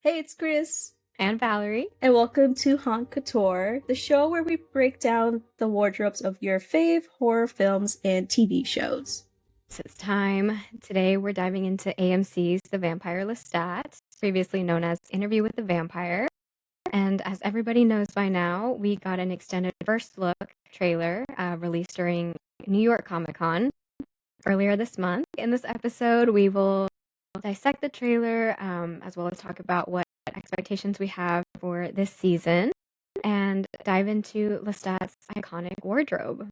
Hey, it's Krys, And Valerie. and welcome to Haunt Couture, the show where we break down the wardrobes of your fave horror films and TV shows. So it's time. Today we're diving into AMC's The Vampire Lestat, previously known as Interview with the Vampire. And as everybody knows by now, we got an extended first look trailer released during New York Comic Con earlier this month. In this episode, we will dissect the trailer as well as talk about what expectations we have for this season and dive into Lestat's iconic wardrobe.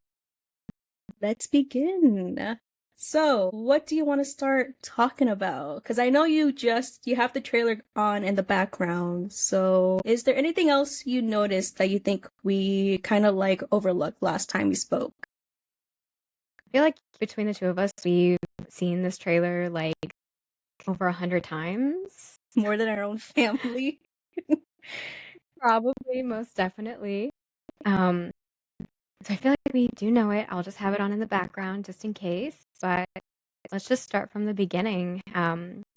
Let's begin. So, what do you want to start talking about? Because I know you have the trailer on in the background. So, is there anything else you noticed that you think we kind of like overlooked last time we spoke? I feel like between the two of us, we've seen this trailer like over 100 times. More than our own family. Probably, most definitely. So I feel like we do know it. I'll just have it on in the background just in case. But let's just start from the beginning.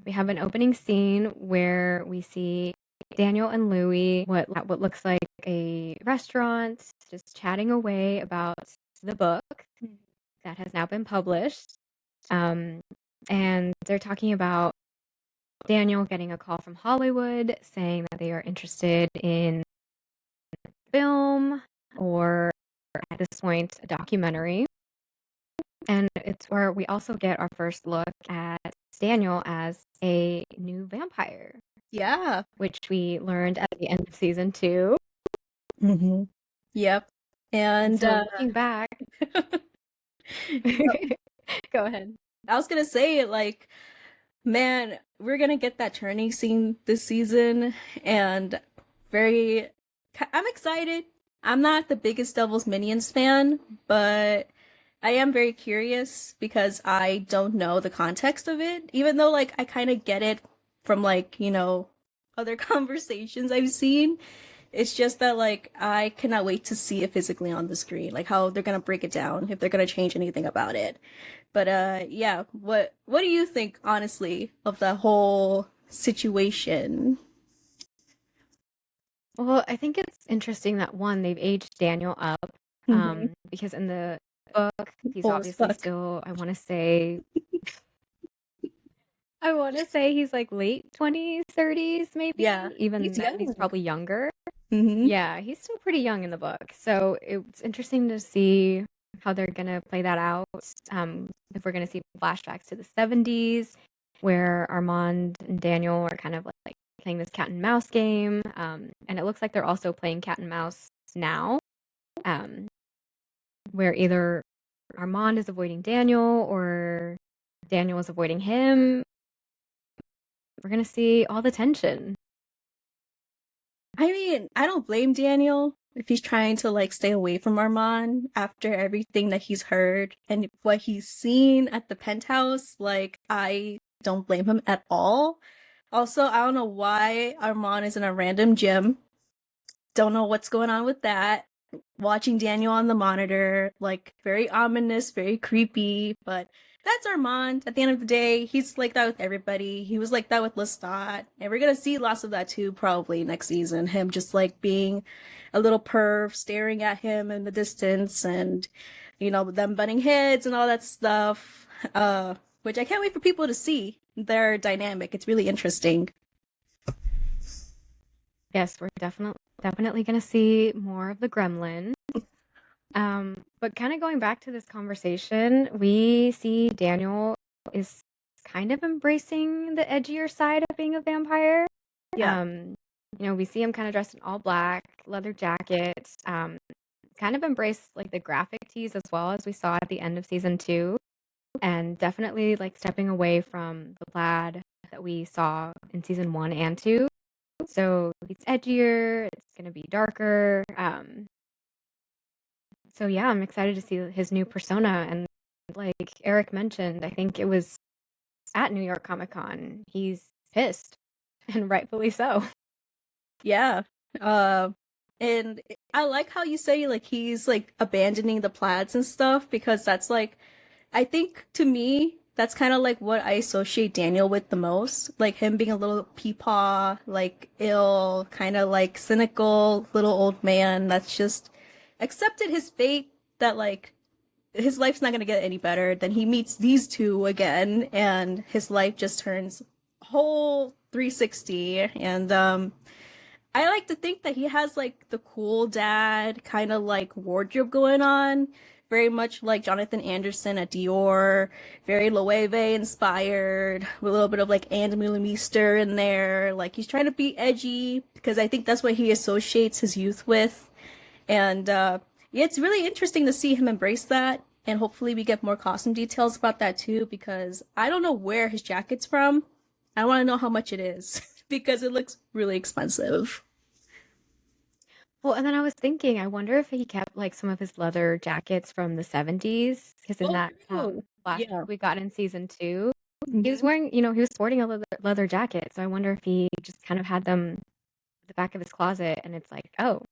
We have an opening scene where we see Daniel and Louis what looks like a restaurant, just chatting away about the book that has now been published. And they're talking about Daniel getting a call from Hollywood saying that they are interested in film or at this point a documentary. And it's where we also get our first look at Daniel as a new vampire. Yeah. Which we learned at the end of season 2. Mm-hmm. Yep. And so looking back, go ahead. I was gonna say, like, man, we're gonna get that turning scene this season, and I'm excited. I'm not the biggest Devil's Minions fan, but I am very curious because I don't know the context of it, even though, like, I kind of get it from, like, other conversations I've seen. It's just that, like, I cannot wait to see it physically on the screen, like how they're gonna break it down, if they're gonna change anything about it. But yeah, what do you think, honestly, of the whole situation? Well, I think it's interesting that one, they've aged Daniel up. Because in the book, he's Old as obviously fuck. still, I want to say he's like late 20s, 30s, maybe. Yeah, Even he's then, he's young. probably younger. Mm-hmm. Yeah, he's still pretty young in the book. So it's interesting to see how they're going to play that out. If we're going to see flashbacks to the 70s, where Armand and Daniel are kind of like playing this cat and mouse game. And it looks like they're also playing cat and mouse now, where either Armand is avoiding Daniel or Daniel is avoiding him. We're going to see all the tension. I mean, I don't blame Daniel if he's trying to, like, stay away from Armand after everything that he's heard and what he's seen at the penthouse. Like, I don't blame him at all. Also, I don't know why Armand is in a random gym. Don't know what's going on with that. Watching Daniel on the monitor, like, very ominous, very creepy, but that's Armand. At the end of the day, he's like that with everybody. He was like that with Lestat, and we're gonna see lots of that too, probably next season. Him just like being a little perv, staring at him in the distance, and them butting heads and all that stuff. Which I can't wait for people to see their dynamic. It's really interesting. Yes, we're definitely going to see more of the gremlin. But kind of going back to this conversation, we see Daniel is kind of embracing the edgier side of being a vampire. Yeah. We see him kind of dressed in all black, leather jacket, kind of embrace like the graphic tees as well as we saw at the end of season 2, and definitely like stepping away from the plaid that we saw in season 1 and 2. So it's edgier, it's going to be darker. So yeah, I'm excited to see his new persona. And like Eric mentioned, I think it was at New York Comic Con. He's pissed, and rightfully so. Yeah. And I like how you say, like, he's like abandoning the plaids and stuff, because that's like, I think to me, That's kind of like what I associate Daniel with the most. Like him being a little peepaw, like ill, kind of like cynical little old man that's just accepted his fate that like his life's not going to get any better. Then he meets these two again and his life just turns whole 360 and I like to think that he has like the cool dad kind of like wardrobe going on, very much like Jonathan Anderson at Dior, very Loewe inspired, with a little bit of like And Meester in there. Like he's trying to be edgy because I think that's what he associates his youth with. And yeah, it's really interesting to see him embrace that. And hopefully we get more costume details about that too, because I don't know where his jacket's from. I want to know how much it is because it looks really expensive. Well, and then I was thinking, I wonder if he kept like some of his leather jackets from the 70s, because in Oh, that true. flashback Yeah. we got in season two, he was Hmm. wearing, he was sporting a leather jacket. So I wonder if he just kind of had them at the back of his closet and it's like, oh,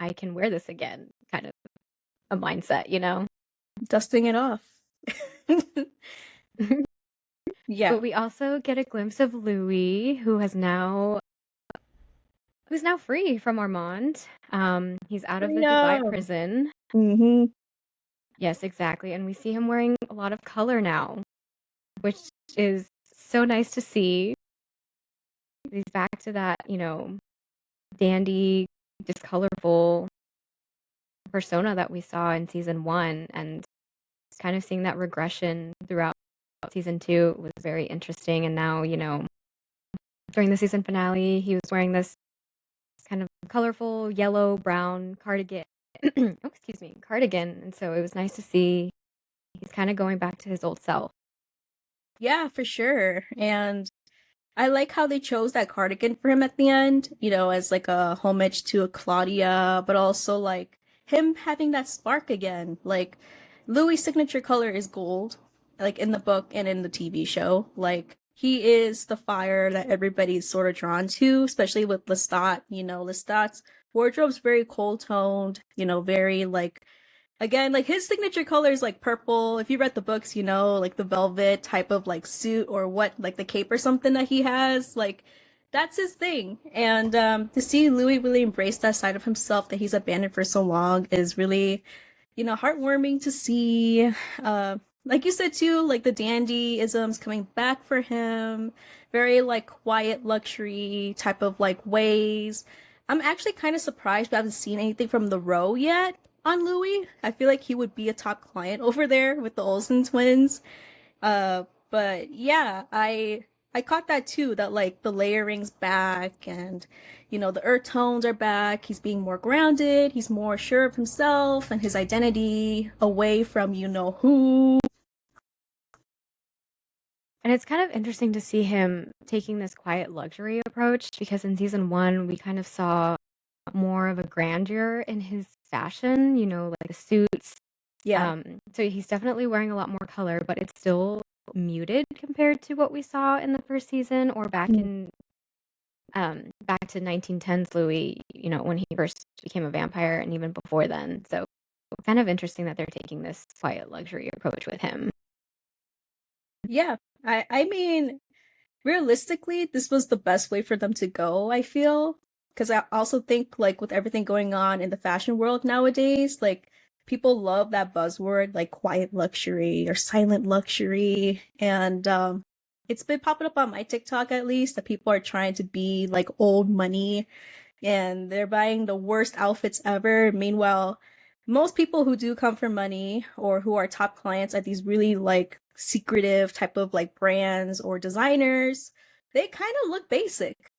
I can wear this again, kind of a mindset, you know? Dusting it off. Yeah. But we also get a glimpse of Louis, who's now free from Armand. He's out of the Dubai Freedom. prison. Hmm. Yes, exactly. And we see him wearing a lot of color now, which is so nice to see. He's back to that, dandy, just colorful persona that we saw in season one. And kind of seeing that regression throughout season two was very interesting. And now, during the season finale, he was wearing this kind of colorful yellow brown cardigan. Oh, excuse me, cardigan. And so it was nice to see he's kind of going back to his old self. Yeah, for sure. And I like how they chose that cardigan for him at the end, as like a homage to a Claudia, but also like him having that spark again. Like Louis' signature color is gold, like in the book and in the TV show. Like he is the fire that everybody's sort of drawn to, especially with Lestat. Lestat's wardrobe's very cold toned, very like again, like his signature color is like purple. If you read the books, like the velvet type of like suit or what, like the cape or something that he has, like that's his thing. And to see Louis really embrace that side of himself that he's abandoned for so long is really, heartwarming to see. Like you said too, like the dandyisms coming back for him, very like quiet luxury type of like ways. I'm actually kind of surprised we haven't seen anything from the row yet on Louis. I feel like he would be a top client over there with the Olsen twins. But yeah, I caught that too, that like the layering's back and the earth tones are back. He's being more grounded, he's more sure of himself and his identity away from you know who. And it's kind of interesting to see him taking this quiet luxury approach because in season one, we kind of saw more of a grandeur in his fashion, like the suits. Yeah. So he's definitely wearing a lot more color, but it's still muted compared to what we saw in the first season or back to 1910s Louis, when he first became a vampire and even before then. So kind of interesting that they're taking this quiet luxury approach with him. Yeah. I mean, realistically, this was the best way for them to go, I feel. Because I also think, like, with everything going on in the fashion world nowadays, like, people love that buzzword, like quiet luxury or silent luxury. And it's been popping up on my TikTok, at least, that people are trying to be like old money and they're buying the worst outfits ever. Meanwhile, most people who do come for money or who are top clients at these really like secretive type of like brands or designers, they kind of look basic,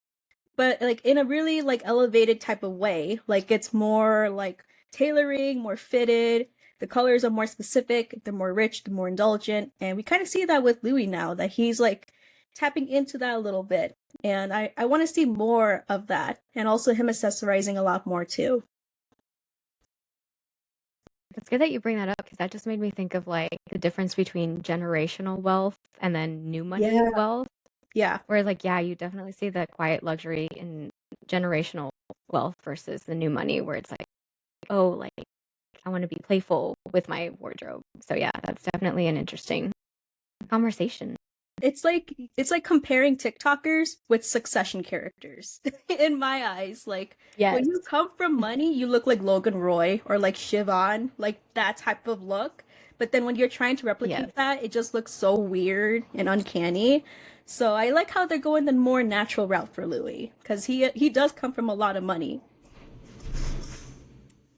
but like in a really like elevated type of way. Like it's more like tailoring, more fitted. The colors are more specific, they're more rich, they're more indulgent. And we kind of see that with Louis now, that he's like tapping into that a little bit. And I want to see more of that. And also him accessorizing a lot more too. It's good that you bring that up because that just made me think of like the difference between generational wealth and then new money Yeah. wealth. Yeah. Whereas, like, yeah, you definitely see the quiet luxury in generational wealth versus the new money, where it's like, oh, like, I want to be playful with my wardrobe. So, yeah, that's definitely an interesting conversation. It's like comparing TikTokers with Succession characters in my eyes. Like when Yes. you come from money, you look like Logan Roy or like Siobhan, like that type of look. But then when you're trying to Yes. replicate that, it just looks so weird and uncanny. So I like how they're going the more natural route for Louis because he does come from a lot of money.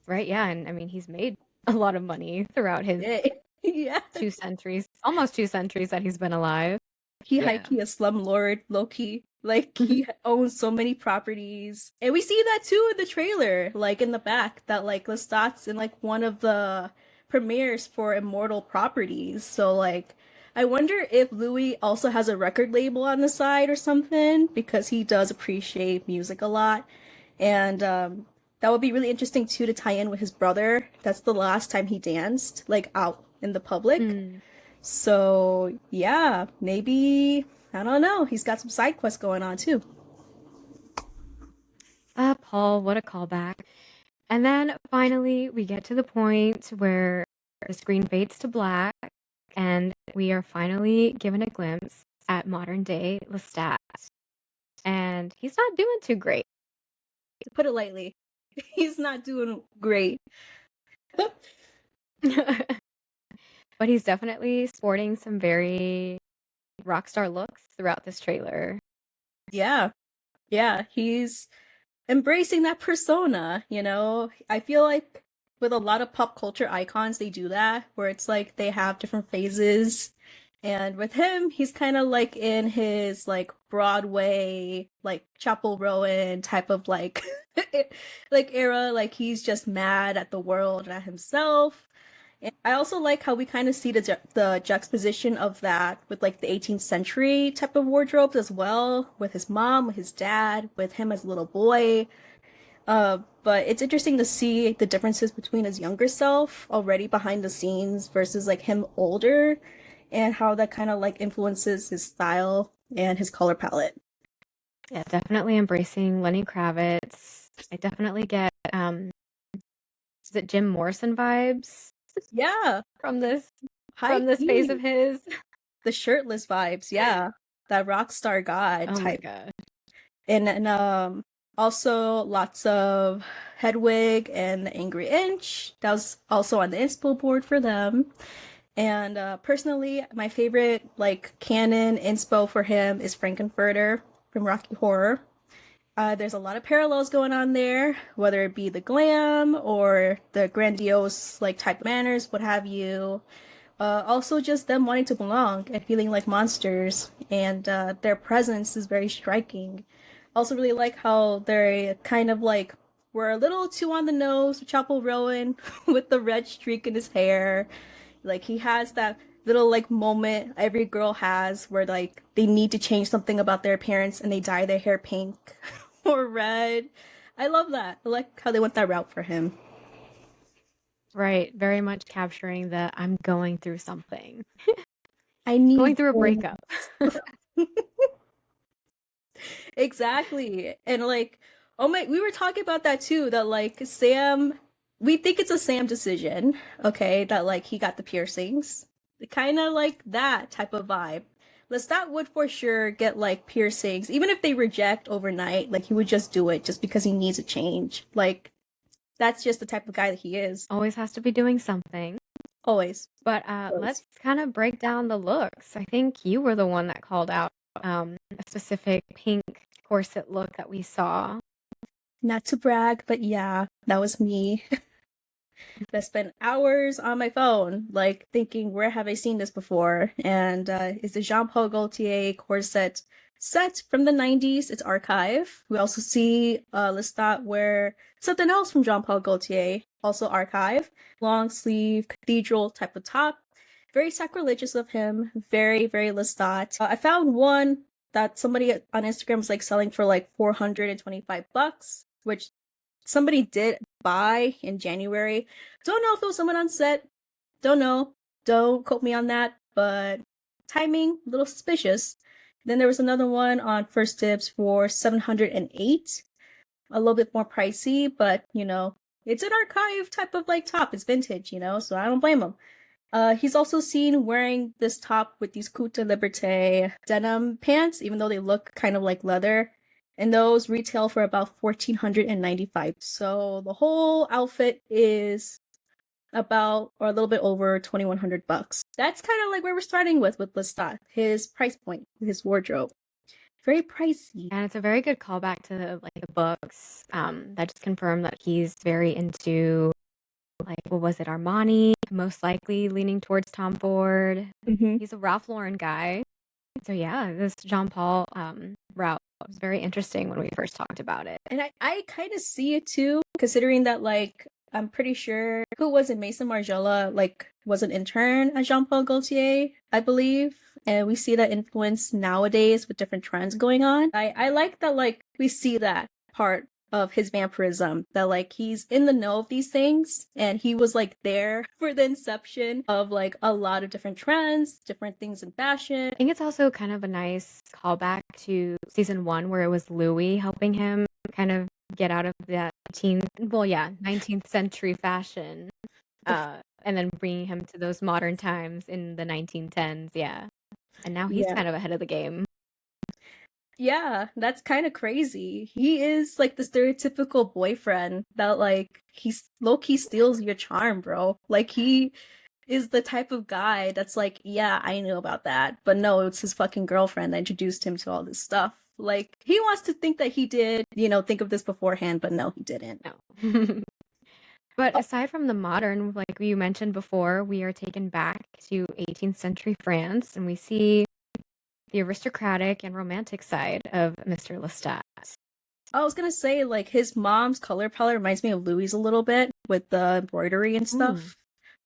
Right. Yeah. And I mean, he's made a lot of money throughout his Yeah, yeah. 2 centuries, almost 2 centuries that he's been alive. He high Yeah. key a slumlord, low key. Like he owns so many properties, and we see that too in the trailer. Like in the back, that like Lestat's in like one of the premieres for Immortal Properties. So like, I wonder if Louis also has a record label on the side or something because he does appreciate music a lot, and that would be really interesting too to tie in with his brother. That's the last time he danced like out in the public. Mm. So yeah, maybe I don't know. He's got some side quests going on too. Paul, what a callback. And then finally, we get to the point where the screen fades to black, and we are finally given a glimpse at modern day Lestat. And he's not doing too great. To put it lightly, he's not doing great. But he's definitely sporting some very rock star looks throughout this trailer. Yeah, yeah, he's embracing that persona. You know, I feel like with a lot of pop culture icons, they do that where it's like they have different phases. And with him, he's kind of like in his like Broadway, like Chapel Rowan type of like like era. Like he's just mad at the world and at himself. And I also like how we kind of see the juxtaposition of that with like the 18th century type of wardrobes as well, with his mom, with his dad, with him as a little boy. But it's interesting to see the differences between his younger self already behind the scenes versus like him older and how that kind of like influences his style and his color palette. Yeah, definitely embracing Lenny Kravitz. I definitely get is it Jim Morrison vibes Yeah, from this high phase key. of his. The shirtless vibes, yeah. That rock star god Oh my type. god. And also lots of Hedwig and the Angry Inch. That was also on the inspo board for them. And personally, my favorite like canon inspo for him is Frankenfurter from Rocky Horror. There's a lot of parallels going on there, whether it be the glam or the grandiose like type manners, what have you. Also, just them wanting to belong and feeling like monsters, and their presence is very striking. Also, really like how they're kind of like were a little too on the nose with Chapel Rowan with the red streak in his hair. Like he has that little like moment every girl has where like they need to change something about their appearance and they dye their hair pink or red. I love that. I like how they went that route for him. Right, very much capturing the I'm going through something. I Going need through a breakup. exactly. And like, oh my, we were talking about that too, that like Sam, we think it's a Sam decision, okay, that like he got the piercings. Kind of like that type of vibe. Lestat would for sure get like piercings, even if they reject overnight, like he would just do it just because he needs a change. Like, that's just the type of guy that he is. Always has to be doing something. Always. But Always. let's kind of break down the looks. I think you were the one that called out a specific pink corset look that we saw. Not to brag, but yeah, that was me. I spent hours on my phone, like thinking, where have I seen this before? And it's the Jean Paul Gaultier corset set from the 90s. It's archive. We also see Lestat wear something else from Jean Paul Gaultier, also archive. Long sleeve, cathedral type of top. Very sacrilegious of him. Very, very Lestat. I found one that somebody on Instagram was like selling for like 425 bucks, which somebody did buy in January. Don't know if it was someone on set. Don't know. Don't quote me on that. But timing, a little suspicious. Then there was another one on First Tips for 708. A little bit more pricey, but you know, it's an archive type of like top. It's vintage, you know, so I don't blame them. He's also seen wearing this top with these Couture Liberté denim pants, even though they look kind of like leather. And those retail for about 1,495. So the whole outfit is about or a little bit over 2,100 bucks. That's kind of like where we're starting with Lestat. His price point, his wardrobe. Very pricey. And it's a very good callback to the books. That just confirmed that he's very into what was it, Armani? Most likely leaning towards Tom Ford. Mm-hmm. He's a Ralph Lauren guy. So yeah, this Jean Paul route was very interesting when we first talked about it. And I kind of see it too, considering that I'm pretty sure who was it, Mason Margiela was an intern at Jean Paul Gaultier, I believe. And we see that influence nowadays with different trends going on. I like that we see that part of his vampirism, that he's in the know of these things, and he was there for the inception of a lot of different trends, different things in fashion. I think it's also kind of a nice callback to season 1 where it was Louis helping him kind of get out of that 19th century fashion, and then bringing him to those modern times in the 1910s. Yeah. And now he's kind of ahead of the game. Yeah, that's kind of crazy. He is the stereotypical boyfriend that he's low-key steals your charm, bro. He is the type of guy that's yeah, I knew about that, but no, it's his fucking girlfriend that introduced him to all this stuff. He wants to think that he did, think of this beforehand, but no, he didn't. No. But aside from the modern, like you mentioned before, we are taken back to 18th century France, and we see the aristocratic and romantic side of Mr. Lestat. I was gonna say, his mom's color palette reminds me of Louis a little bit, with the embroidery and stuff,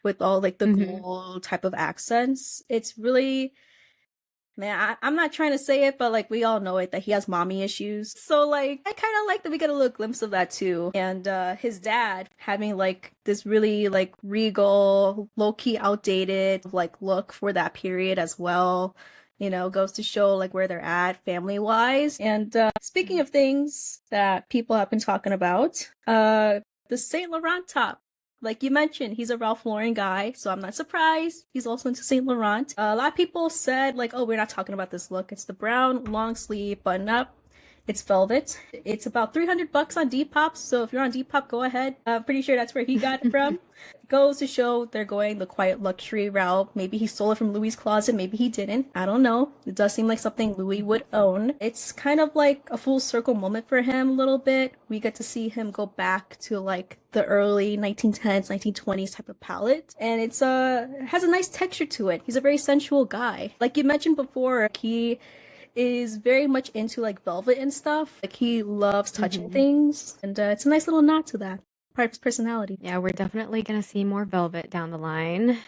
with all the gold type of accents. It's really, man, I'm not trying to say it, but we all know it, that he has mommy issues. So I kind of like that we get a little glimpse of that too. And his dad having this really regal, low-key outdated look for that period as well. Goes to show where they're at family-wise. And speaking of things that people have been talking about, the Saint Laurent top. Like you mentioned, he's a Ralph Lauren guy, so I'm not surprised. He's also into Saint Laurent. A lot of people said oh, we're not talking about this look. It's the brown long sleeve button up. It's velvet. It's about 300 bucks on Depop, so if you're on Depop, go ahead. I'm pretty sure that's where he got it from. Goes to show they're going the quiet luxury route. Maybe he stole it from Louis' closet, maybe he didn't. I don't know. It does seem like something Louis would own. It's kind of a full circle moment for him a little bit. We get to see him go back to the early 1910s, 1920s type of palette. And it's has a nice texture to it. He's a very sensual guy. Like you mentioned before, he is very much into velvet and stuff. He loves touching things, and it's a nice little nod to that part of his personality. Yeah, we're definitely gonna see more velvet down the line,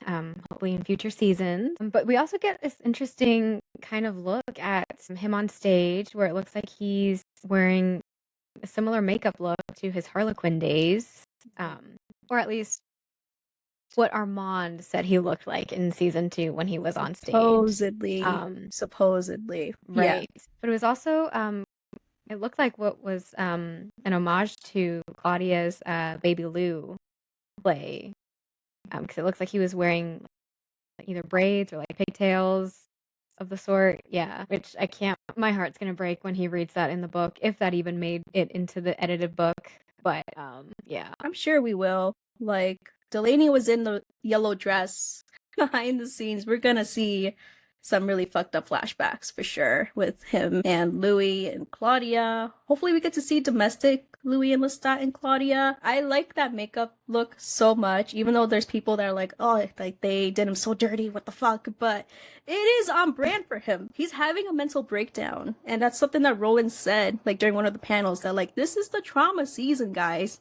hopefully in future seasons. But we also get this interesting kind of look at him on stage, where it looks like he's wearing a similar makeup look to his Harlequin days, or at least what Armand said he looked like in season 2 when he was on stage. Supposedly. Right. Yeah. But it was also, it looked like what was an homage to Claudia's Baby Lou play. Because it looks like he was wearing either braids or pigtails of the sort. Yeah. Which my heart's going to break when he reads that in the book, if that even made it into the edited book. But yeah. I'm sure we will. Delaney was in the yellow dress behind the scenes. We're gonna see some really fucked up flashbacks for sure with him and Louis and Claudia. Hopefully we get to see domestic Louis and Lestat and Claudia. I like that makeup look so much, even though there's people that are oh, they did him so dirty, what the fuck, but it is on brand for him. He's having a mental breakdown, and that's something that Roland said during one of the panels, that this is the trauma season, guys.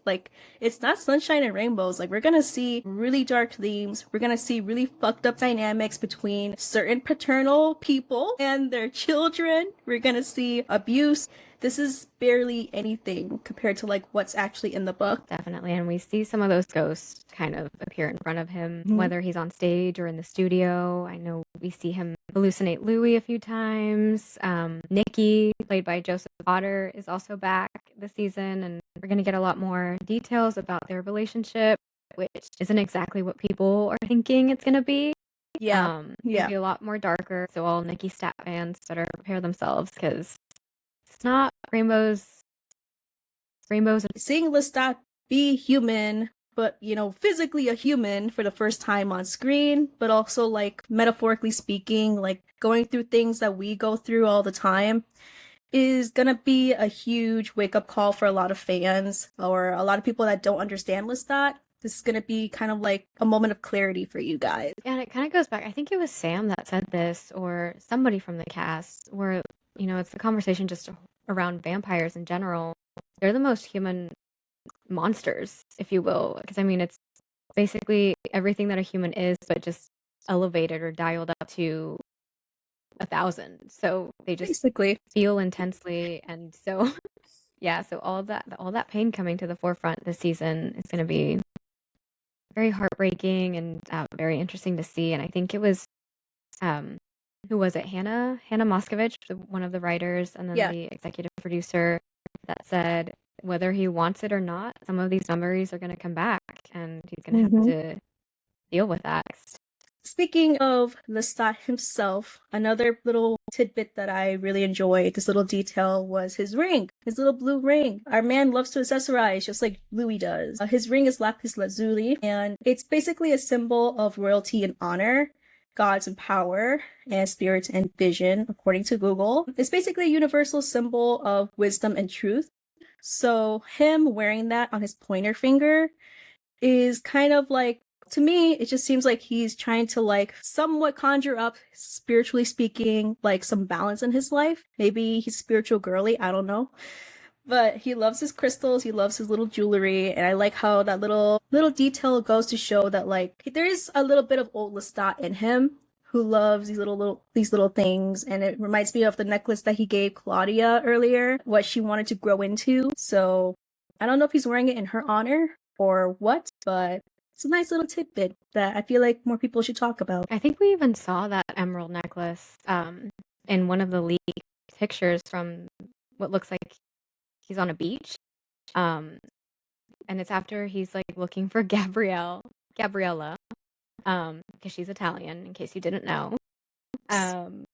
It's not sunshine and rainbows. We're gonna see really dark themes. We're gonna see really fucked up dynamics between certain paternal people and their children. We're gonna see abuse. This is barely anything compared to what's actually in the book. Definitely. And we see some of those ghosts kind of appear in front of him, whether he's on stage or in the studio. I know we see him hallucinate Louis a few times. Nikki, played by Joseph Potter, is also back this season, and we're going to get a lot more details about their relationship. which isn't exactly what people are thinking it's gonna be. Yeah. It's gonna Yeah. be a lot more darker. So all Nikki Stat fans better prepare themselves because it's not rainbows. Seeing Lestat be human, but physically a human for the first time on screen, but also like metaphorically speaking, like going through things that we go through all the time is gonna be a huge wake up call for a lot of fans or a lot of people that don't understand Lestat. This is gonna be kind of like a moment of clarity for you guys. And it kind of goes back. I think it was Sam that said this, or somebody from the cast, where it's the conversation just around vampires in general. They're the most human monsters, if you will, because I mean, it's basically everything that a human is, but just elevated or dialed up to 1,000. So they just Basically, feel intensely, and so yeah. So all that pain coming to the forefront this season is going to be very heartbreaking and very interesting to see. And I think it was who was it? Hannah Moscovich, one of the writers, and then yeah. the executive producer, that said whether he wants it or not, some of these memories are going to come back, and he's going to have to deal with that. Speaking of Lestat himself, another little tidbit that I really enjoyed, this little detail, was his ring, his little blue ring. Our man loves to accessorize just like Louis does. His ring is lapis lazuli, and it's basically a symbol of royalty and honor, gods and power, and spirits and vision, according to Google. It's basically a universal symbol of wisdom and truth. So him wearing that on his pointer finger is kind of like, to me, it just seems like he's trying to like somewhat conjure up, spiritually speaking, like some balance in his life. Maybe he's spiritual girly, I don't know. But he loves his crystals, he loves his little jewelry, and I like how that little detail goes to show that like there is a little bit of old Lestat in him who loves these little things, and it reminds me of the necklace that he gave Claudia earlier, what she wanted to grow into. So I don't know if he's wearing it in her honor or what, but it's a nice little tidbit that I feel like more people should talk about. I think we even saw that emerald necklace in one of the leaked pictures from what looks like he's on a beach. And it's after he's like looking for Gabriella, because she's Italian, in case you didn't know. And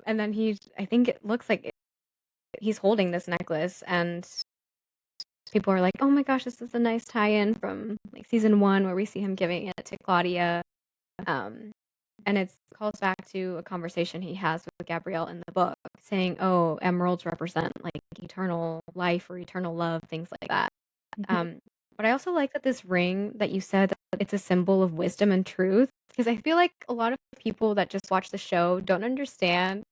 then I think it looks like he's holding this necklace, and people are like, "Oh my gosh, this is a nice tie-in from like season 1 where we see him giving it to Claudia." And it calls back to a conversation he has with Gabrielle in the book, saying, "Oh, emeralds represent like eternal life or eternal love, things like that." But I also like that this ring that you said that it's a symbol of wisdom and truth, because I feel like a lot of people that just watch the show don't understand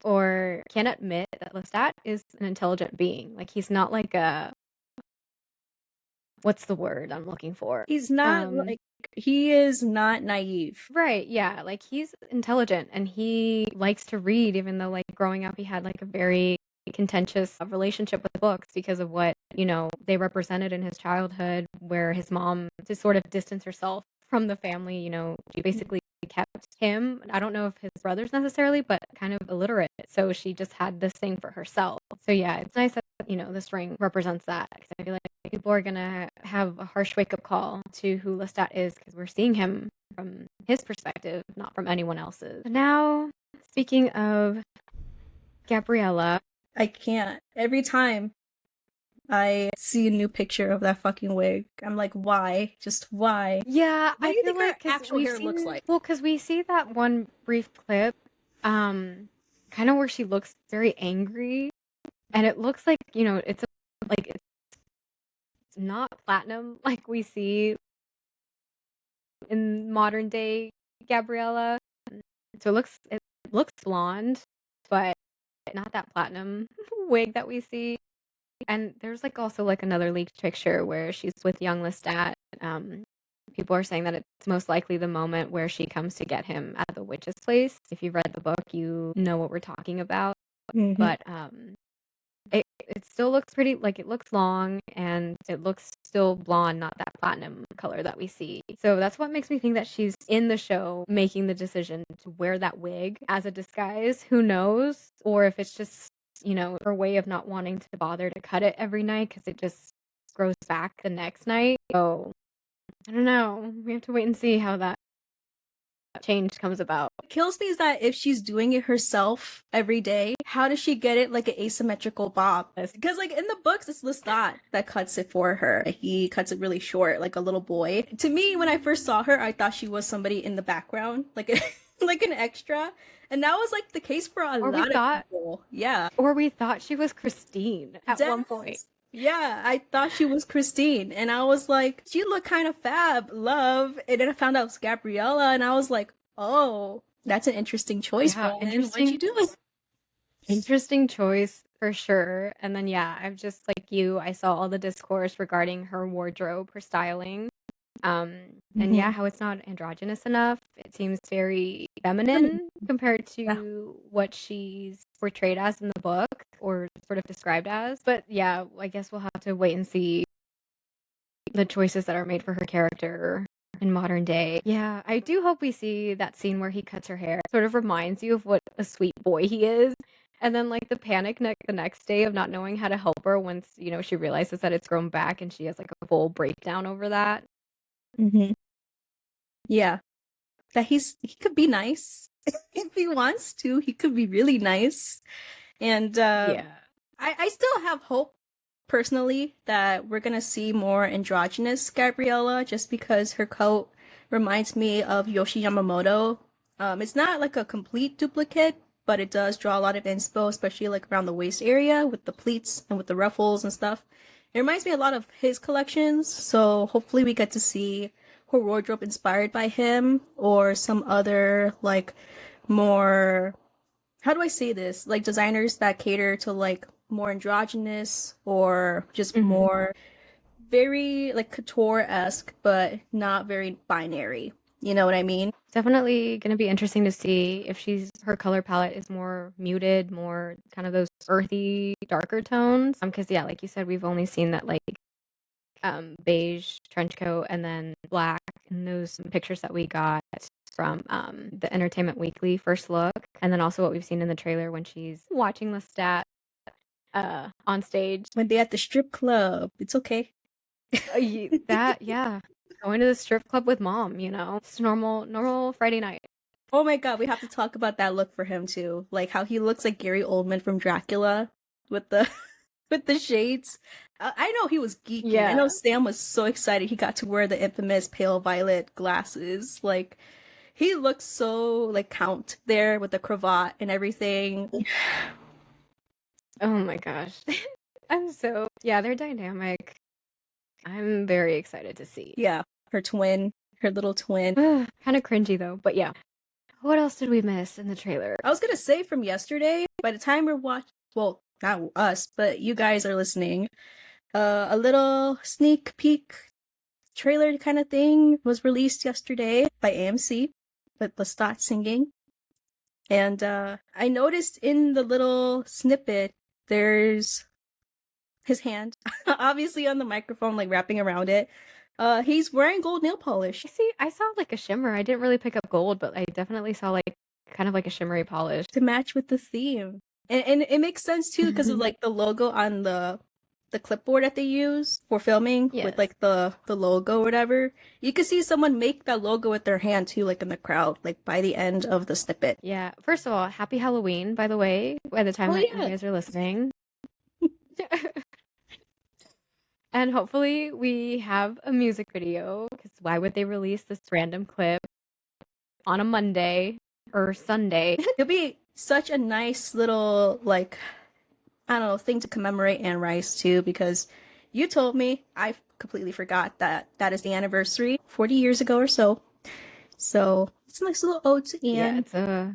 or can't admit that Lestat is an intelligent being. Like he's not like what's the word I'm looking for? He's not he is not naive. Right, yeah. Like he's intelligent and he likes to read, even though like growing up he had like a very contentious relationship with books because of what, they represented in his childhood, where his mom, to sort of distance herself from the family, she basically kept him, I don't know if his brothers necessarily, but kind of illiterate. So she just had this thing for herself. So yeah, it's nice that, this ring represents that, because I feel like people are going to have a harsh wake-up call to who Lestat is, because we're seeing him from his perspective, not from anyone else's. Now, speaking of Gabriella, I can't. Every time I see a new picture of that fucking wig, I'm like, why? Just why? yeah, What I do you feel think like her actual hair looks like? Well, because we see that one brief clip, kind of where she looks very angry, and it looks like it's not platinum like we see in modern day Gabriella. So it looks blonde, but not that platinum wig that we see. And there's like also like another leaked picture where she's with young Lestat. People are saying that it's most likely the moment where she comes to get him at the witch's place. If you've read the book, you know what we're talking about. But it still looks pretty, like it looks long and it looks still blonde, not that platinum color that we see. So that's what makes me think that she's in the show making the decision to wear that wig as a disguise. Who knows? Or if it's just, her way of not wanting to bother to cut it every night, because it just grows back the next night. So I don't know. We have to wait and see how that change comes about. What kills me is that if she's doing it herself every day, how does she get it like an asymmetrical bob? Because like in the books, it's Lestat that cuts it for her. He cuts it really short, like a little boy. To me, when I first saw her, I thought she was somebody in the background, like like an extra. And that was like the case for a lot of people. Yeah. Or we thought she was Christine at one point. Yeah, I thought she was Christine, and I was like, she looked kind of fab, love. And then I found out it was Gabriella, and I was like, oh, that's an interesting choice. Yeah, What'd you do? Interesting choice for sure. And then yeah, I'm just like you. I saw all the discourse regarding her wardrobe, her styling. And yeah, how it's not androgynous enough. It seems very feminine compared to what she's portrayed as in the book or sort of described as. But yeah, I guess we'll have to wait and see the choices that are made for her character in modern day. Yeah, I do hope we see that scene where he cuts her hair. It sort of reminds you of what a sweet boy he is. And then like the panic the next day of not knowing how to help her once, she realizes that it's grown back and she has like a full breakdown over that. Yeah, that he could be nice if he wants to. He could be really nice, and yeah, I still have hope personally that we're gonna see more androgynous Gabriella, just because her coat reminds me of Yoshi Yamamoto. It's not like a complete duplicate, but it does draw a lot of inspo, especially like around the waist area with the pleats and with the ruffles and stuff. It reminds me a lot of his collections, so hopefully we get to see her wardrobe inspired by him or some other like more, how do I say this, like designers that cater to like more androgynous or just more very like couture-esque but not very binary. You know what I mean? Definitely going to be interesting to see if her color palette is more muted, more kind of those earthy, darker tones. Because yeah, like you said, we've only seen that like beige trench coat and then black in those pictures that we got from the Entertainment Weekly first look, and then also what we've seen in the trailer when she's watching Lestat on stage when they're at the strip club. It's okay. Yeah, going to the strip club with mom, just normal Friday night. Oh my god, we have to talk about that look for him too, like how he looks like Gary Oldman from Dracula with the with the shades. I know he was geeking. Yeah. I know Sam was so excited he got to wear the infamous pale violet glasses. Like, he looks so like Count there with the cravat and everything. Oh my gosh. They're dynamic. I'm very excited to see. Yeah, her little twin. Kind of cringy though, but yeah. What else did we miss in the trailer? I was gonna say from yesterday, by the time we're well, not us, but you guys are listening, a little sneak peek trailer kind of thing was released yesterday by AMC with Lestat singing. And I noticed in the little snippet, there's his hand, obviously on the microphone, like wrapping around it. He's wearing gold nail polish. I saw like a shimmer. I didn't really pick up gold, but I definitely saw like kind of like a shimmery polish. To match with the theme. And it makes sense too, because of like the logo on the clipboard that they use for filming, with like the logo or whatever. You could see someone make that logo with their hand too, like in the crowd, like by the end of the snippet. Yeah. First of all, happy Halloween, by the way, by the time that you guys are listening. And hopefully we have a music video, because why would they release this random clip on a Monday or Sunday? It'll be such a nice little, like, I don't know, thing to commemorate Anne Rice too, because you told me, I completely forgot that is the anniversary, 40 years ago or so. So it's a nice little ode to Anne. Yeah, it's the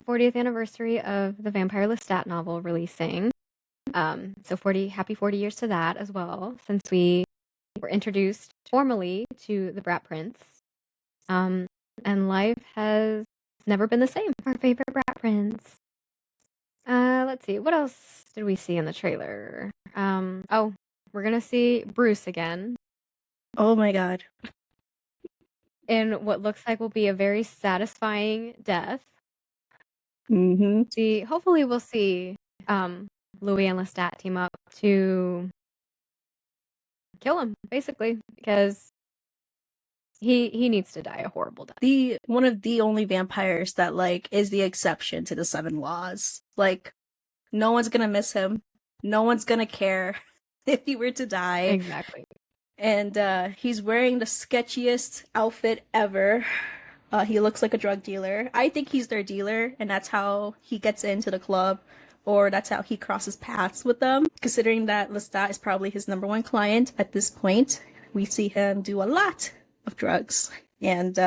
40th anniversary of the Vampire Lestat novel releasing. So happy 40 years to that as well, since we were introduced formally to the Brat Prince. And life has never been the same. Our favorite Brat Prince. Let's see, what else did we see in the trailer? We're gonna see Bruce again. Oh my god. In what looks like will be a very satisfying death. Hopefully we'll see Louis and Lestat team up to kill him, basically, because he needs to die a horrible death. One of the only vampires that like is the exception to the 7 laws. Like, no one's gonna miss him. No one's gonna care if he were to die. Exactly. And he's wearing the sketchiest outfit ever. He looks like a drug dealer. I think he's their dealer, and that's how he gets into the club, or that's how he crosses paths with them. Considering that Lestat is probably his number one client at this point, we see him do a lot of drugs. And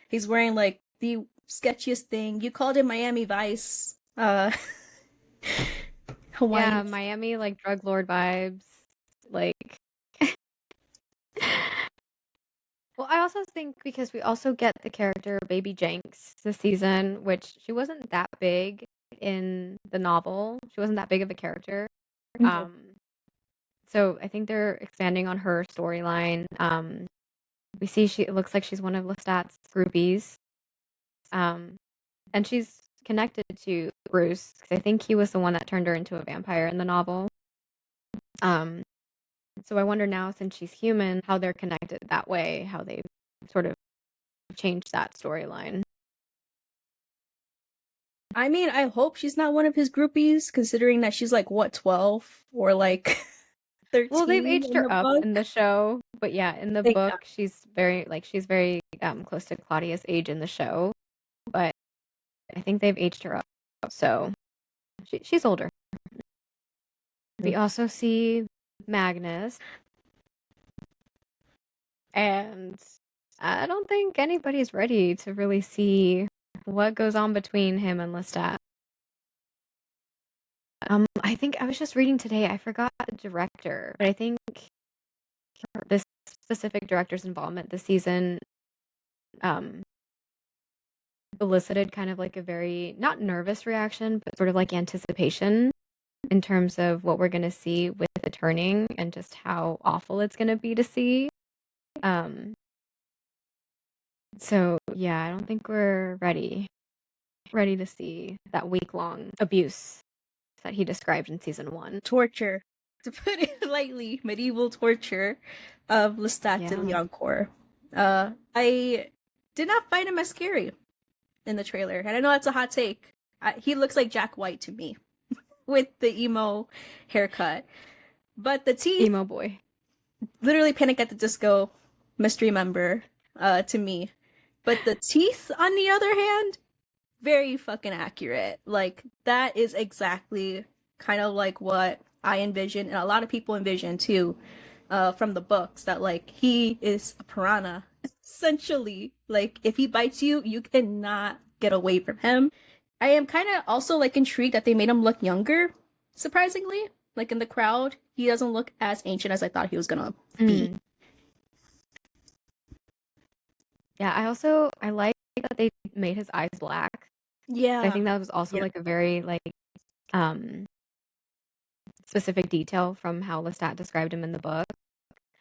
he's wearing like the sketchiest thing. You called it Miami Vice. Hawaii. Yeah, Miami, like drug lord vibes. Like, well, I also think because we also get the character Baby Jenks this season, which she wasn't that big in the novel. She wasn't that big of a character. So I think they're expanding on her storyline. We see it looks like she's one of Lestat's groupies. And she's connected to Bruce because I think he was the one that turned her into a vampire in the novel. So I wonder now, since she's human, how they're connected that way, how they sort of changed that storyline. I mean, I hope she's not one of his groupies, considering that she's like, what, 12? Or like 13? Well, they've aged her up book? in the show, but yeah, in the book, she's very close to Claudia's age in the show, but I think they've aged her up, so she's older. We also see Magnus, and I don't think anybody's ready to really see what goes on between him and Lestat. I think I was just reading today, I forgot the director, but I think this specific director's involvement this season elicited kind of like a very, not nervous reaction, but sort of like anticipation in terms of what we're going to see with the turning and just how awful it's going to be to see. So yeah, I don't think we're ready to see that week-long abuse that he described in season 1. Torture, to put it lightly, medieval torture of Lestat de Liancourt. I did not find him as scary in the trailer, and I know that's a hot take. He looks like Jack White to me with the emo haircut, but the teeth, emo boy, literally Panic at the Disco mystery member to me. But the teeth, on the other hand, very fucking accurate. Like, that is exactly kind of like what I envision, and a lot of people envision too, from the books, that like he is a piranha essentially. Like, if he bites you, you cannot get away from him. I am kind of also like intrigued that they made him look younger, surprisingly. Like, in the crowd, he doesn't look as ancient as I thought he was gonna be. Yeah, I like that they made his eyes black. Yeah, I think that was also like a very like specific detail from how Lestat described him in the book.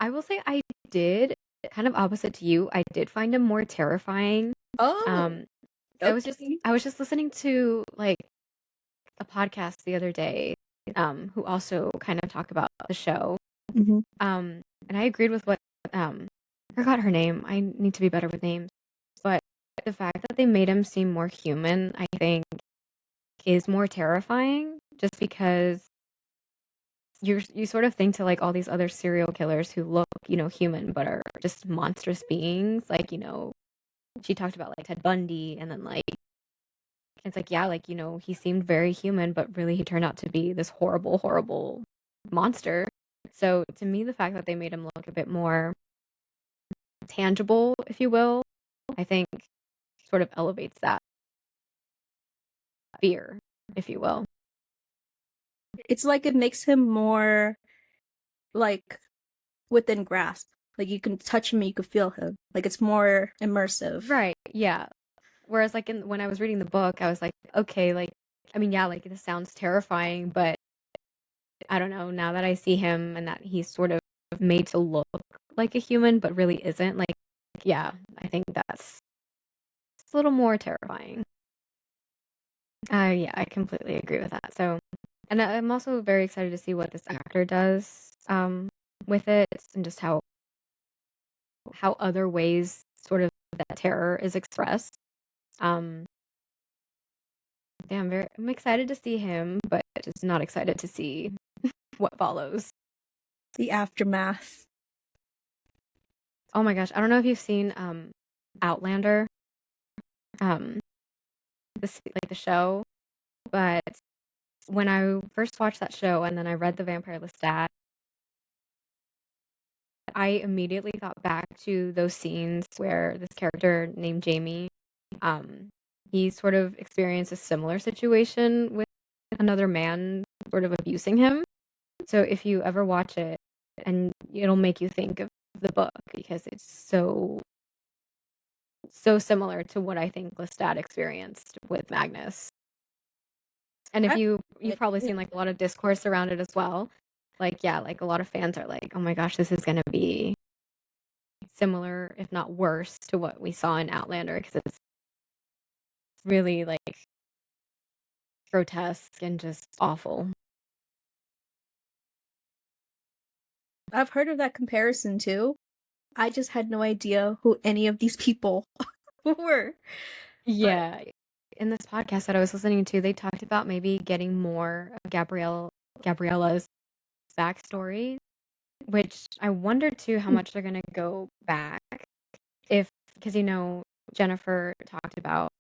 I will say I did, kind of opposite to you, I did find him more terrifying. okay. I was just listening to like a podcast the other day, who also kind of talk about the show. And I agreed with what I forgot her name. I need to be better with names. But the fact that they made him seem more human, I think, is more terrifying, just because you sort of think to like all these other serial killers who look, human but are just monstrous beings. Like, she talked about like Ted Bundy, and then like it's like, yeah, like, he seemed very human, but really he turned out to be this horrible, horrible monster. So to me, the fact that they made him look a bit more tangible, if you will, I think sort of elevates that fear, if you will. It's like it makes him more like within grasp. Like, you can touch him and you can feel him. Like, it's more immersive. Right, yeah. Whereas like when I was reading the book, I was like, okay, like, I mean, yeah, like this sounds terrifying, but I don't know, now that I see him and that he's sort of made to look like a human but really isn't, like, yeah, I think it's a little more terrifying. Yeah, I completely agree with that. So, and I'm also very excited to see what this actor does with it, and just how other ways sort of that terror is expressed. Um, yeah, I'm excited to see him, but just not excited to see what follows. The aftermath. Oh my gosh, I don't know if you've seen Outlander, um, the show, but when I first watched that show and then I read the Vampire Lestat, I immediately thought back to those scenes where this character named Jamie, um, he sort of experienced a similar situation with another man sort of abusing him. So if you ever watch it, and it'll make you think of the book because it's so similar to what I think Lestat experienced with Magnus. And if you've probably seen like a lot of discourse around it as well. Like, yeah, like a lot of fans are like, oh my gosh, this is going to be similar, if not worse, to what we saw in Outlander because it's really like grotesque and just awful. I've heard of that comparison too. I just had no idea who any of these people were. Yeah. In this podcast that I was listening to, they talked about maybe getting more of Gabriella's backstory, which I wonder too how much they're going to go back because Jennifer talked about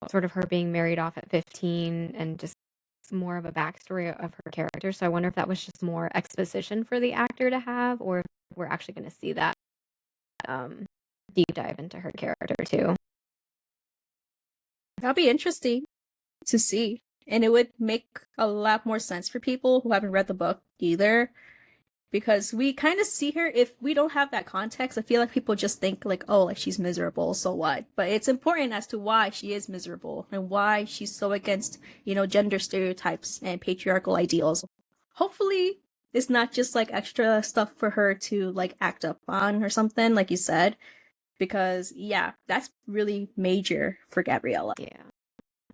sort of her being married off at 15 and just more of a backstory of her character. So I wonder if that was just more exposition for the actor to have, or if we're actually going to see that deep dive into her character too. That'll be interesting to see. And it would make a lot more sense for people who haven't read the book either. Because we kind of see her, if we don't have that context, I feel like people just think like, oh, like she's miserable, so what? But it's important as to why she is miserable and why she's so against, gender stereotypes and patriarchal ideals. Hopefully it's not just like extra stuff for her to like act up on or something, like you said. Because yeah, that's really major for Gabriella. Yeah.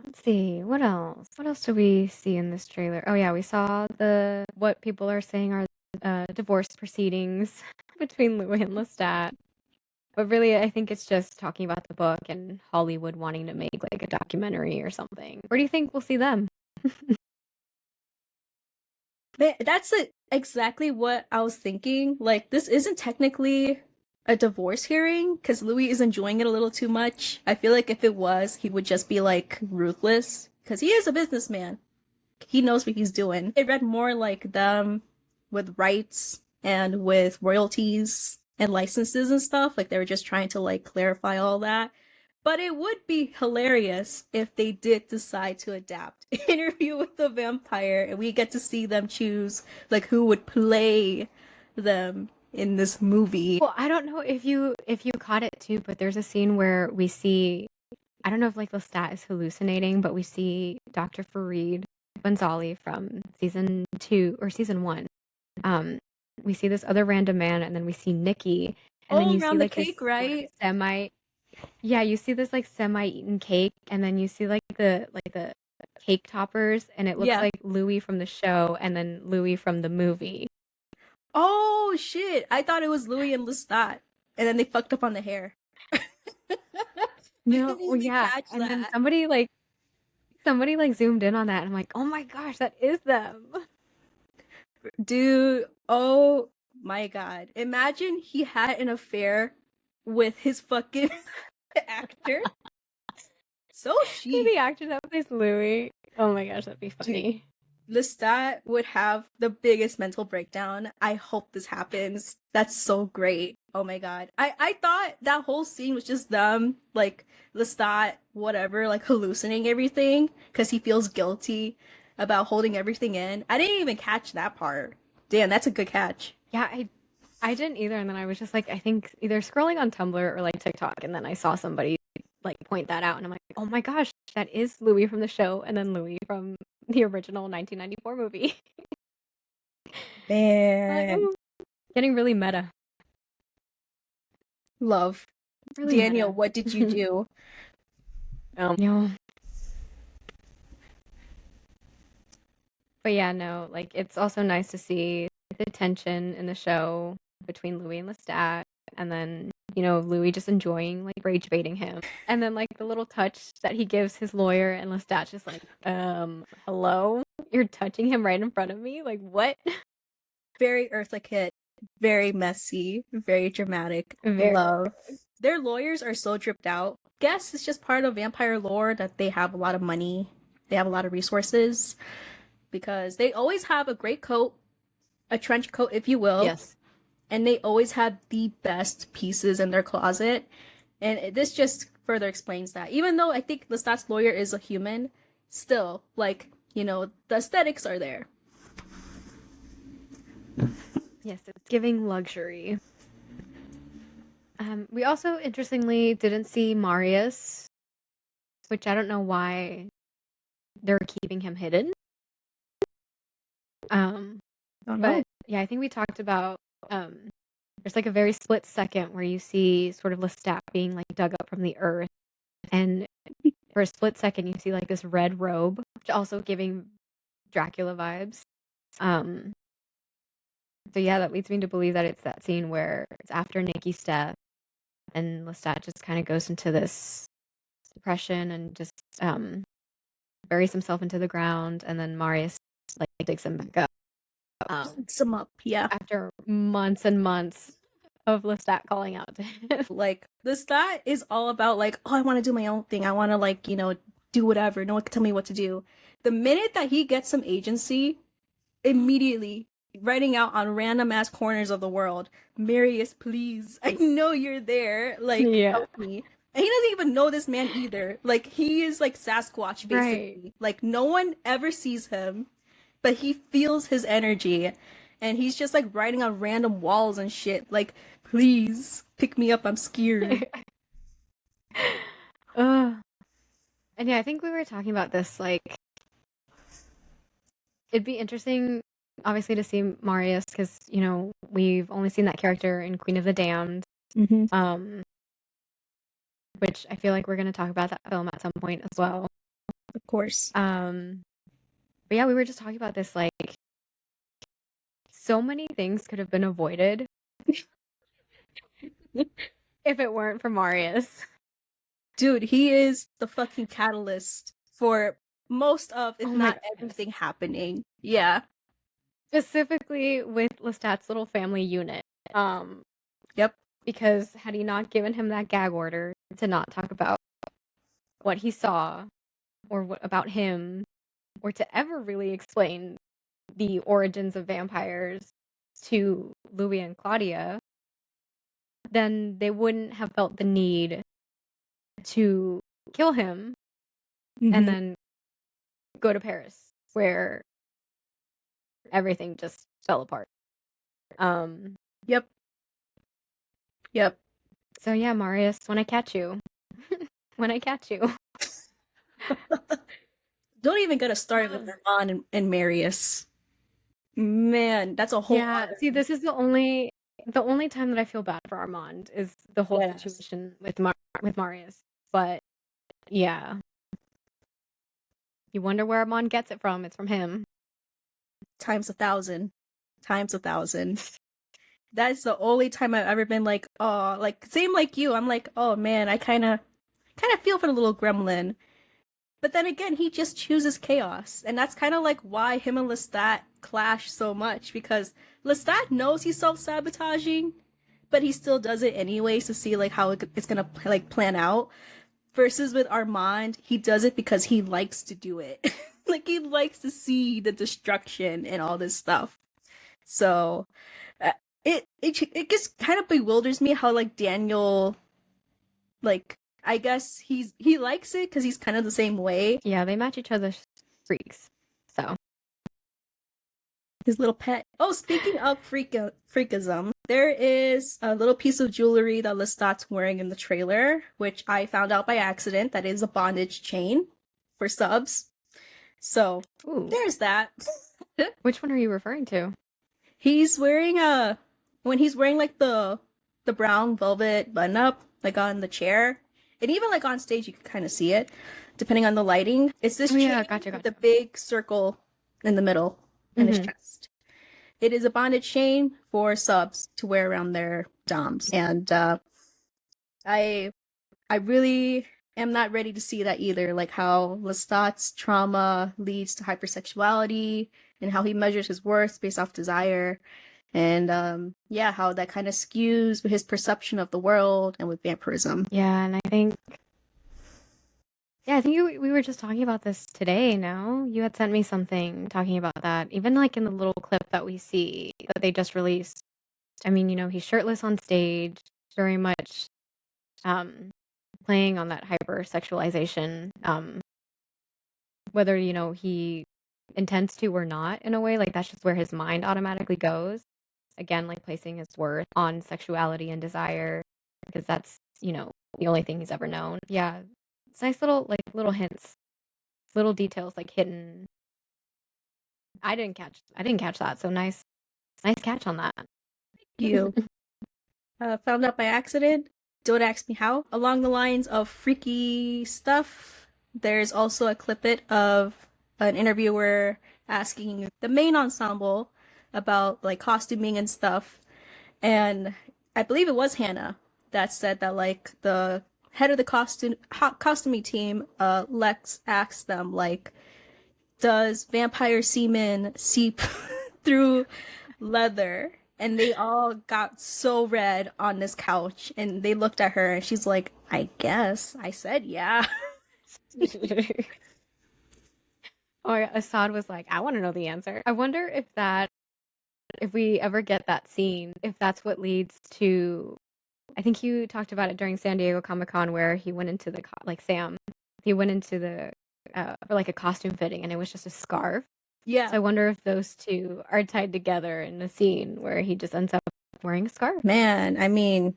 Let's see, what else? What else do we see in this trailer? Oh yeah, we saw what people are saying are divorce proceedings between Louis and Lestat. But really, I think it's just talking about the book and Hollywood wanting to make like a documentary or something. Where do you think we'll see them? That's exactly what I was thinking. Like, this isn't technically a divorce hearing because Louis is enjoying it a little too much. I feel like if it was, he would just be like ruthless because he is a businessman. He knows what he's doing. It read more like them with rights and with royalties and licenses and stuff. Like they were just trying to like clarify all that. But it would be hilarious if they did decide to adapt Interview with the Vampire and we get to see them choose like who would play them in this movie. Well, I don't know if you caught it too, but there's a scene where we see, I don't know if like Lestat is hallucinating, but we see Dr. Farid Banzali from season 2 or season 1. We see this other random man, and then we see Nikki, and then you see like the cake, this right? Yeah, you see this like semi-eaten cake, and then you see like the cake toppers, and it looks like Louis from the show, and then Louis from the movie. Oh shit! I thought it was Louis and Lestat, and then they fucked up on the hair. No, well, yeah, and then somebody zoomed in on that, and I'm like, oh my gosh, that is them. Dude, oh my god. Imagine he had an affair with his fucking actor. So chic. The actor that plays Louis. Oh my gosh, that'd be funny. Dude, Lestat would have the biggest mental breakdown. I hope this happens. That's so great. Oh my god. I thought that whole scene was just them, like, Lestat, whatever, like, hallucinating everything because he feels guilty about holding everything in. I didn't even catch that part. Damn, that's a good catch. Yeah, I didn't either, and then I was just like, I think either scrolling on Tumblr or like TikTok, and then I saw somebody like point that out, and I'm like, oh my gosh, that is Louis from the show, and then Louis from the original 1994 movie. Man, getting really meta. Love. Really Daniel, meta. What did you do? Yeah. But yeah, no, like it's also nice to see the tension in the show between Louis and Lestat, and then, you know, Louis just enjoying like rage baiting him. And then like the little touch that he gives his lawyer, and Lestat just like, hello? You're touching him right in front of me? Like, what? Very Earthlick hit, very messy, very dramatic. Very Love. Their lawyers are so dripped out. Guess it's just part of vampire lore that they have a lot of money, they have a lot of resources, because they always have a great coat, a trench coat, if you will. Yes. And they always have the best pieces in their closet. And this just further explains that. Even though I think Lestat's lawyer is a human, still, like, you know, the aesthetics are there. Yes, it's giving luxury. We also, interestingly, didn't see Marius, which I don't know why they're keeping him hidden. But yeah, I think we talked about there's like a very split second where you see sort of Lestat being like dug up from the earth, and for a split second you see like this red robe, which also giving Dracula vibes. So yeah, that leads me to believe that it's that scene where it's after Nikki's death, and Lestat just kind of goes into this depression and just buries himself into the ground, and then Marius like digs him back up. Digs him up, yeah. After months and months of Lestat calling out to him. Like, Lestat is all about like, oh, I want to do my own thing. I want to like, you know, do whatever. No one can tell me what to do. The minute that he gets some agency, immediately writing out on random ass corners of the world, Marius, please, I know you're there. Like, help me. And he doesn't even know this man either. Like, he is like Sasquatch, basically. Right. Like, no one ever sees him, but he feels his energy. And he's just like writing on random walls and shit. Like, please, pick me up, I'm scared. And yeah, I think we were talking about this, like, it'd be interesting, obviously, to see Marius, because, you know, we've only seen that character in Queen of the Damned. Mm-hmm. Which I feel like we're going to talk about that film at some point as well. Of course. But yeah, we were just talking about this, like, so many things could have been avoided if it weren't for Marius. Dude, he is the fucking catalyst for most of, if not everything happening. Yeah. Specifically with Lestat's little family unit. Yep. Because had he not given him that gag order to not talk about what he saw or what about him, or to ever really explain the origins of vampires to Louis and Claudia, then they wouldn't have felt the need to kill him and then go to Paris, where everything just fell apart. Yep. So yeah, Marius, when I catch you. When I catch you. Don't even get us started with Armand and Marius. Man, that's a whole other... See, this is the only time that I feel bad for Armand is the whole situation with Marius. But yeah. You wonder where Armand gets it from. It's from him. Times 1,000. That's the only time I've ever been like, oh, like, same like you. I'm like, oh man, I kind of feel for the little gremlin. But then again, he just chooses chaos. And that's kind of like why him and Lestat clash so much. Because Lestat knows he's self-sabotaging, but he still does it anyways to see like how it's going to like plan out. Versus with Armand, he does it because he likes to do it. Like, he likes to see the destruction and all this stuff. So, it just kind of bewilders me how, like, Daniel, like, I guess he likes it because he's kind of the same way. Yeah, they match each other's freaks. So. His little pet. Oh, speaking of freakism, there is a little piece of jewelry that Lestat's wearing in the trailer, which I found out by accident that is a bondage chain for subs. So, there's that. Which one are you referring to? He's wearing when he's wearing like the brown velvet button up, like on the chair, and even like on stage you can kind of see it, depending on the lighting. It's this chain with the big circle in the middle in his chest. It is a bondage chain for subs to wear around their doms, and I I really am not ready to see that either. Like how Lestat's trauma leads to hypersexuality, and how he measures his worth based off desire, and yeah, how that kind of skews his perception of the world and with vampirism. Yeah, and I think we were just talking about this today, no? You had sent me something talking about that. Even like in the little clip that we see that they just released. I mean, he's shirtless on stage, very much um playing on that hypersexualization, whether, he intends to or not in a way, like that's just where his mind automatically goes. Again, like placing his worth on sexuality and desire because that's, the only thing he's ever known. Yeah. It's nice little hints, little details like hidden. I didn't catch that. So nice catch on that. You found out by accident. Don't ask me how. Along the lines of freaky stuff, there's also a clippet of an interviewer asking the main ensemble about like costuming and stuff, and I believe it was Hannah that said that like the head of the costuming team, Lex, asked them like, does vampire semen seep through leather? And they all got so red on this couch, and they looked at her, and she's like, I guess. I said, yeah. Or Assad was like, I want to know the answer. I wonder if we ever get that scene, if that's what leads to. I think you talked about it during San Diego Comic-Con where he went into Sam, he went into the for like a costume fitting and it was just a scarf. Yeah. So I wonder if those two are tied together in a scene where he just ends up wearing a scarf. Man, I mean,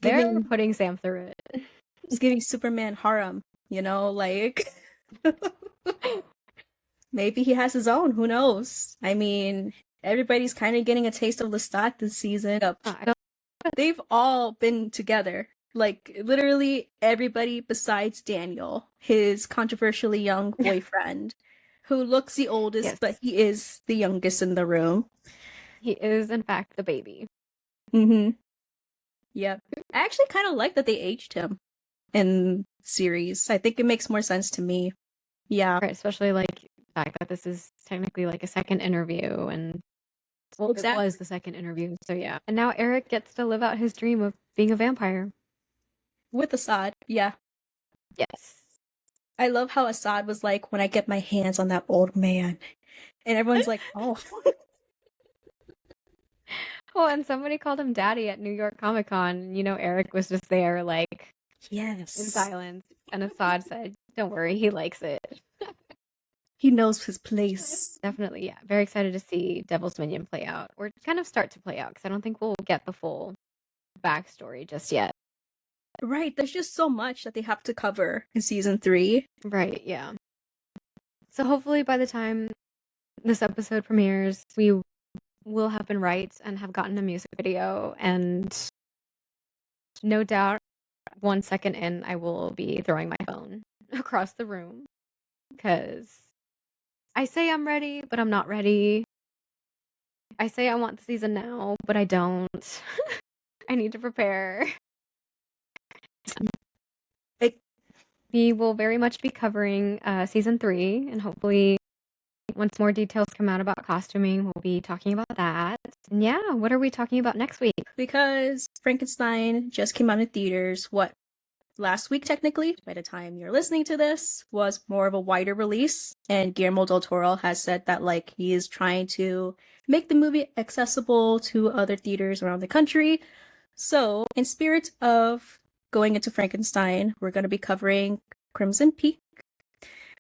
They're putting Sam through it. It's giving Superman harem, like maybe he has his own, who knows? I mean, everybody's kind of getting a taste of Lestat this season. They've all been together. Like, literally everybody besides Daniel, his controversially young boyfriend, who looks the oldest, yes, but he is the youngest in the room. He is, in fact, the baby. Mm-hmm. Yep. I actually kind of like that they aged him in series. I think it makes more sense to me. Yeah. Right, especially like the fact that this is technically like a second interview and well, exactly. It was the second interview, so yeah. And now Eric gets to live out his dream of being a vampire. With Assad, yeah. Yes. I love how Assad was like, when I get my hands on that old man. And everyone's like, oh. Oh, and somebody called him daddy at New York Comic Con. Eric was just there like, yes, in silence. And Assad said, don't worry, he likes it. He knows his place. Definitely, yeah. Very excited to see Devil's Minion play out, or kind of start to play out, because I don't think we'll get the full backstory just yet. Right, there's just so much that they have to cover in season 3. Right, yeah. So hopefully by the time this episode premieres, we will have been right and have gotten a music video, and no doubt 1 second in, I will be throwing my phone across the room, because I say I'm ready, but I'm not ready. I say I want the season now, but I don't. I need to prepare. We will very much be covering season 3, and hopefully once more details come out about costuming, we'll be talking about that. And yeah, what are we talking about next week? Because Frankenstein just came out in theaters, last week technically, by the time you're listening to this, was more of a wider release, and Guillermo del Toro has said that like he is trying to make the movie accessible to other theaters around the country. So, in spirit of going into Frankenstein, we're going to be covering Crimson Peak.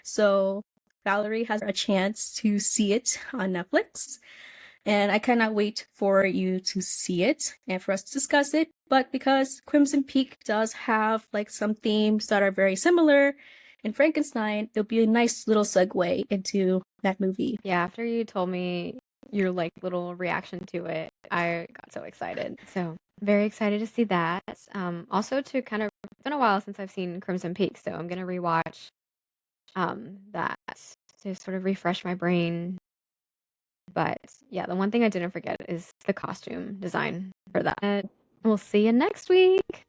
So, Valerie has a chance to see it on Netflix, and I cannot wait for you to see it and for us to discuss it. But because Crimson Peak does have like some themes that are very similar in Frankenstein, it'll be a nice little segue into that movie. Yeah, after you told me your like little reaction to it, I got so excited. So very excited to see that. Also to kind of, it's been a while since I've seen Crimson Peak, so I'm gonna rewatch that to sort of refresh my brain. But yeah, the one thing I didn't forget is the costume design for that. We'll see you next week.